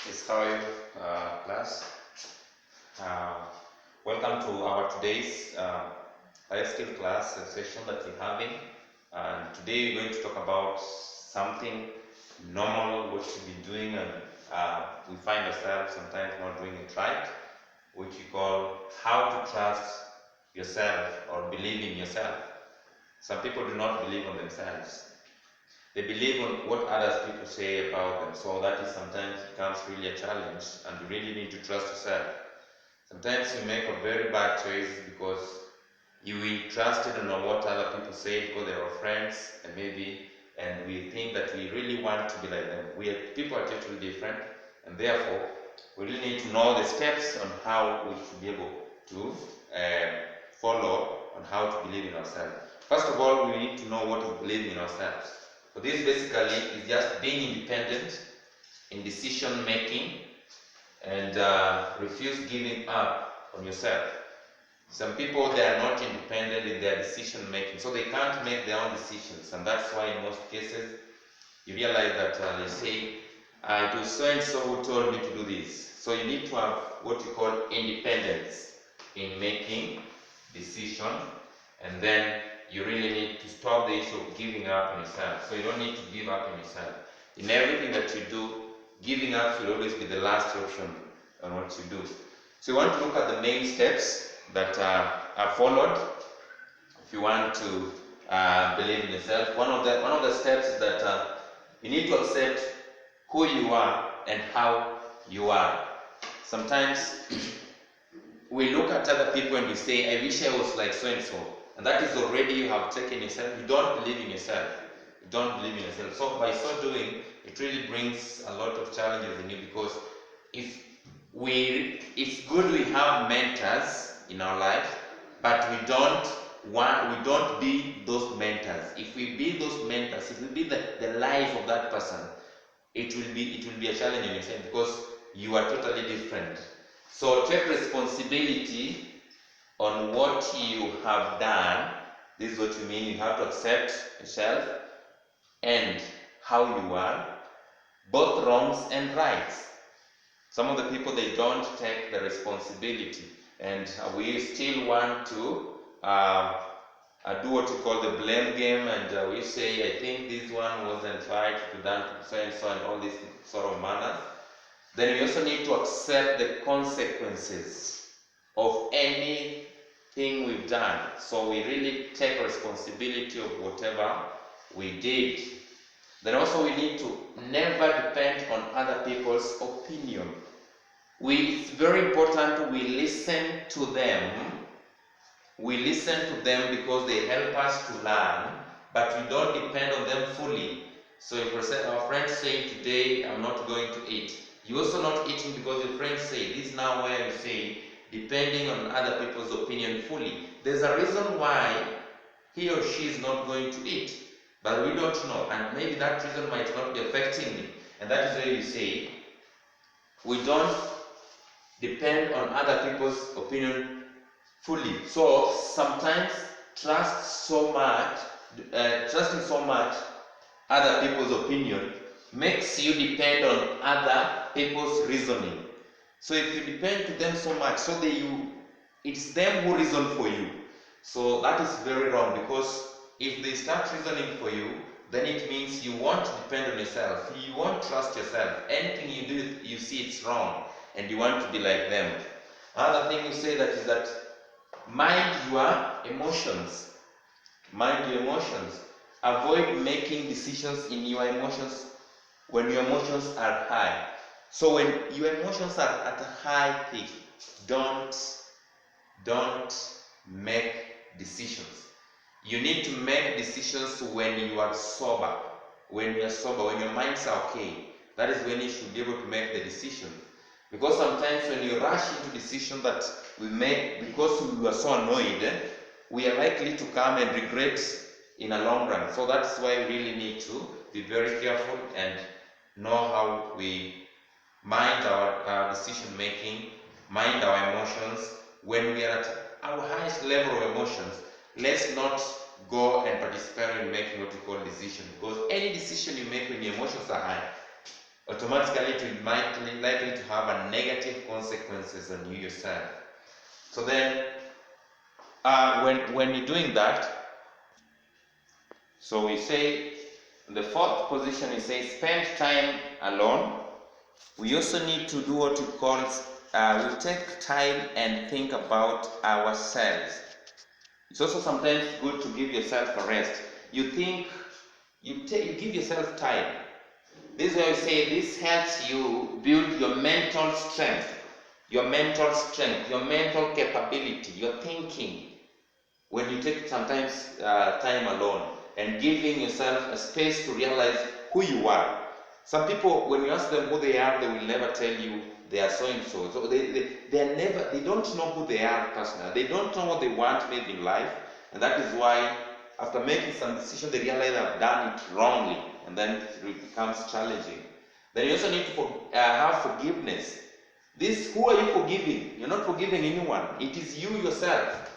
Yes, how are you, class? Uh, Welcome to our today's life skill class session that we're having. And today we're going to talk about something normal, what we've been doing, and we find ourselves sometimes not doing it right, which we call how to trust yourself or believe in yourself. Some people do not believe on themselves. They believe on what others people say about them. So that is sometimes becomes really a challenge, and you really need to trust yourself. Sometimes you make a very bad choice because you will trust it on what other people say because they are friends, and we think that we really want to be like them. People are totally different, and therefore we really need to know the steps on how we should be able to follow on how to believe in ourselves. First of all, we need to know what is believing in ourselves. So this basically is just being independent in decision making and refuse giving up on yourself. Some people, they are not independent in their decision making, so they can't make their own decisions, and that's why in most cases you realize that they say, it was so and so who told me to do this. So you need to have what you call independence in making decision, and then you really need to stop the issue of giving up on yourself. So you don't need to give up on yourself. In everything that you do, giving up should always be the last option on what you do. So you want to look at the main steps that are followed if you want to believe in yourself. One of the steps is that you need to accept who you are and how you are. Sometimes we look at other people and we say, I wish I was like so and so. And that is already you have taken yourself. You don't believe in yourself. You don't believe in yourself. So by so doing, it really brings a lot of challenges in you, because it's good we have mentors in our life, but we don't be those mentors. If we be those mentors, if we be the life of that person, it will be a challenge in yourself, because you are totally different. So take responsibility on what you have done. This is what you mean. You have to accept yourself and how you are, both wrongs and rights. Some of the people, they don't take the responsibility, and we still want to do what we call the blame game, and we say, I think this one wasn't right to done so and so, and all these sort of manners. Then we also need to accept the consequences of anything we've done. So we really take responsibility of whatever we did. Then also we need to never depend on other people's opinion. It's very important we listen to them. We listen to them because they help us to learn, but we don't depend on them fully. So if our friends say, today I'm not going to eat, you're also not eating because your friends say. This is now where you say, depending on other people's opinion fully. There's a reason why he or she is not going to eat, but we don't know, and maybe that reason might not be affecting me. And that is where you say, we don't depend on other people's opinion fully. So sometimes trusting so much other people's opinion makes you depend on other people's reasoning. So if you depend to them so much, it's them who reason for you. So that is very wrong, because if they start reasoning for you, then it means you won't depend on yourself. You won't trust yourself. Anything you do, you see it's wrong, and you want to be like them. Another thing you say is that mind your emotions. Mind your emotions. Avoid making decisions in your emotions when your emotions are high. So when your emotions are at a high peak, don't make decisions. You need to make decisions when you are sober. When you are sober, when your minds are okay, that is when you should be able to make the decision. Because sometimes when you rush into decisions that we make because we were so annoyed, we are likely to come and regret in a long run. So that's why we really need to be very careful and know how we mind our decision making, mind our emotions. When we are at our highest level of emotions, let's not go and participate in making what we call decision, because any decision you make when your emotions are high, automatically it will likely to have a negative consequences on you yourself. So then, when you're doing that, so we say the fourth position, we say spend time alone. We also need to do what we call, we take time and think about ourselves. It's also sometimes good to give yourself a rest. You think, you give yourself time. This is why we say this helps you build your mental strength, your mental capability, your thinking. When you take sometimes time alone and giving yourself a space to realize who you are. Some people, when you ask them who they are, they will never tell you they are so and so. So they don't know who they are personally. They don't know what they want maybe in life, and that is why after making some decision, they realize they've done it wrongly, and then it becomes challenging. Then you also need to have forgiveness. Who are you forgiving? You're not forgiving anyone. It is you yourself.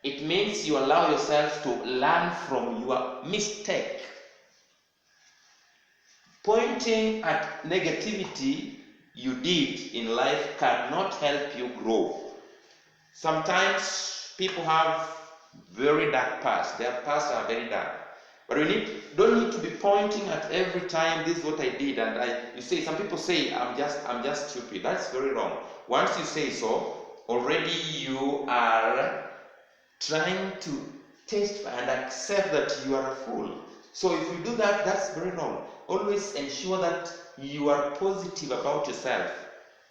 It means you allow yourself to learn from your mistake. Pointing at negativity you did in life cannot help you grow. Sometimes people have very dark past. Their pasts are very dark. But we don't need to be pointing at every time, this is what I did, and you say, some people say, I'm just stupid. That's very wrong. Once you say so, already you are trying to taste and accept that you are a fool. So if you do that, that's very wrong. Always ensure that you are positive about yourself.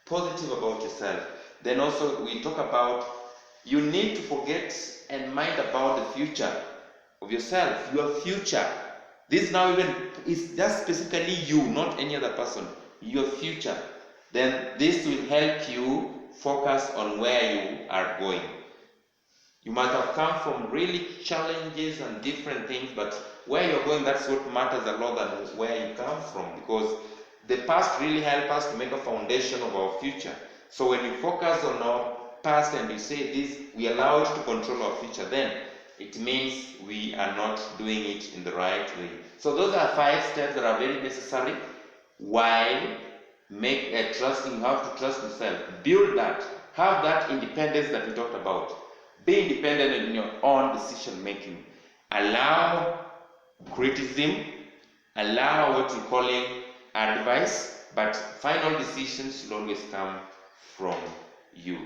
Positive about yourself. Then also we talk about, you need to forget and mind about the future of yourself, your future. This now even is just specifically you, not any other person. Your future. Then this will help you focus on where you are going. You might have come from really challenges and different things, but where you're going, that's what matters a lot than where you come from, because the past really helps us to make a foundation of our future. So when you focus on our past and you say this, we allow it to control our future, then it means we are not doing it in the right way. So those are 5 steps that are very necessary while trusting. You have to trust yourself. Build that. Have that independence that we talked about. Be independent in your own decision making. Allow criticism. Allow what you're calling advice. But final decisions should always come from you.